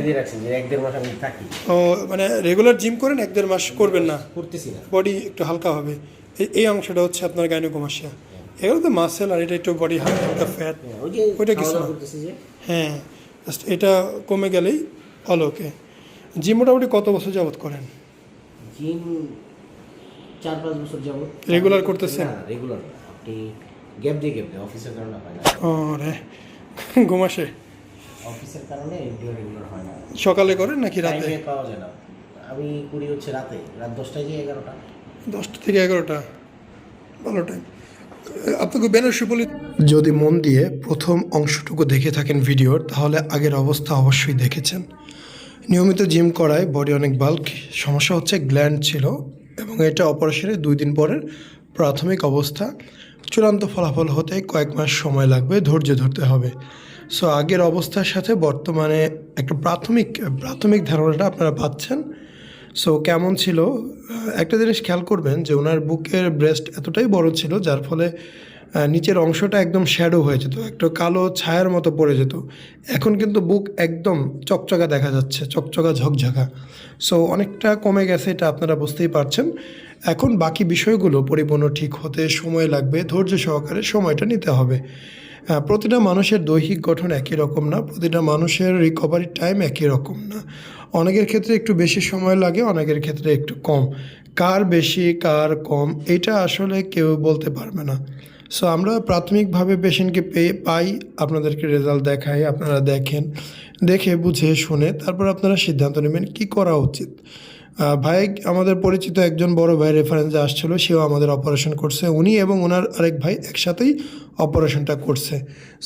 দিয়ে রাখছেন যে 1-1.5 মাস আমি থাকি। ও মানে রেগুলার জিম করেন 1-1.5 মাস করবেন না, করতেছি না। বডি একটু হালকা হবে। এই অংশটা হচ্ছে আপনার গাইনোকোমাসিয়া। এগুলো তো মাসেল, আর এটা একটু বডি হালকা ফ্যাট, ওই যে ওইটা কিছু খাওয়া-দাওয়া না। করতেছি যে। হ্যাঁ, জাস্ট এটা কমে গেলেই অল ওকে। জিম মোটামুটি কত বছর যাবত করেন? জিম 4-5 বছর যাবত। রেগুলার করতেছেন? না, রেগুলার না। আপনি গ্যাপ দিয়ে অফিসের কারণে হয় না। ও রে, ঘুম আসে? অফিসের কারণে এগুলো রেগুলার হয় না। সকালে করেন নাকি রাতে? টাইমে পাওয়া যায় না। আমি করি হচ্ছে রাতে, রাত 10টায় যে 11টা। 10টা থেকে 11টা, ভালো টাইম। আপনাকে বেনারসি বলি, যদি মন দিয়ে প্রথম অংশটুকু দেখে থাকেন ভিডিওর, তাহলে আগের অবস্থা অবশ্যই দেখেছেন। নিয়মিত জিম করায় বডি অনেক বাল্ক, সমস্যা হচ্ছে গ্ল্যান্ড ছিল, এবং এটা অপারেশনের 2 দিন পরের প্রাথমিক অবস্থা। চূড়ান্ত ফলাফল হতে কয়েক মাস সময় লাগবে, ধৈর্য ধরতে হবে। সো আগের অবস্থার সাথে বর্তমানে একটা প্রাথমিক ধারণাটা আপনারা পাচ্ছেন। সো কেমন ছিল, একটা জিনিস খেয়াল করবেন যে ওনার বুকের ব্রেস্ট এতটাই বড় ছিল, যার ফলে নিচের অংশটা একদম শ্যাডো হয়ে যেত, একটা কালো ছায়ার মতো পড়ে যেত। এখন কিন্তু বুক একদম চকচকা দেখা যাচ্ছে, চকচকা ঝকঝকা। সো অনেকটা কমে গেছে, এটা আপনারা বুঝতেই পারছেন। এখন বাকি বিষয়গুলো পরিপূর্ণ ঠিক হতে সময় লাগবে, ধৈর্য সহকারে সময়টা নিতে হবে। প্রতিটা মানুষের দৈহিক গঠন একই রকম না, প্রতিটা মানুষের রিকভারি টাইম একই রকম না। অনেকের ক্ষেত্রে একটু বেশি সময় লাগে, অনেকের ক্ষেত্রে একটু কম। কার বেশি কার কম এটা আসলে কেউ বলতে পারবে না। সো আমরা প্রাথমিকভাবে পেশেন্টকে পাই, আপনাদেরকে রেজাল্ট দেখাই, আপনারা দেখেন, দেখে বুঝে শুনে তারপর আপনারা সিদ্ধান্ত নেবেন কী করা উচিত। ভাই আমাদের পরিচিত একজন বড় ভাই রেফারেন্সে আসছিল, সেও আমাদের অপারেশন করছে, উনি এবং ওনার আরেক ভাই একসাথেই অপারেশনটা করছে।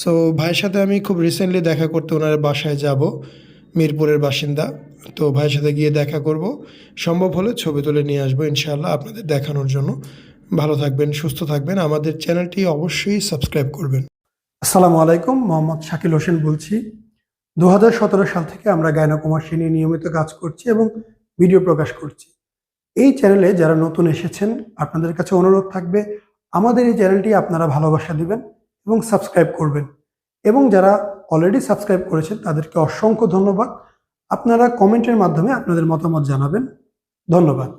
সো ভাইয়ের সাথে আমি খুব রিসেন্টলি দেখা করতে ওনার বাসায় যাব, মিরপুরের বাসিন্দা। তো ভাইয়ের সাথে গিয়ে দেখা করব, সম্ভব হলে ছবি তুলে নিয়ে আসবো ইনশাআল্লাহ আপনাদের দেখানোর জন্য। ভালো থাকবেন, সুস্থ থাকবেন, আমাদের চ্যানেলটি অবশ্যই সাবস্ক্রাইব করবেন। আসসালামু আলাইকুম, মোহাম্মদ শাকিল হোসেন বলছি। 2017 সাল থেকে আমরা গাইনোকোমাসি নিয়ে নিয়মিত কাজ করছি এবং ভিডিও প্রকাশ করছি। এই চ্যানেলে যারা নতুন এসেছেন, আপনাদের কাছে অনুরোধ থাকবে আমাদের এই চ্যানেলটি আপনারা ভালোবাসা দিবেন এবং সাবস্ক্রাইব করবেন। এবং যারা অলরেডি সাবস্ক্রাইব করেছেন তাদেরকে অসংখ্য ধন্যবাদ। আপনারা কমেন্টের মাধ্যমে আপনাদের মতামত জানাবেন। ধন্যবাদ।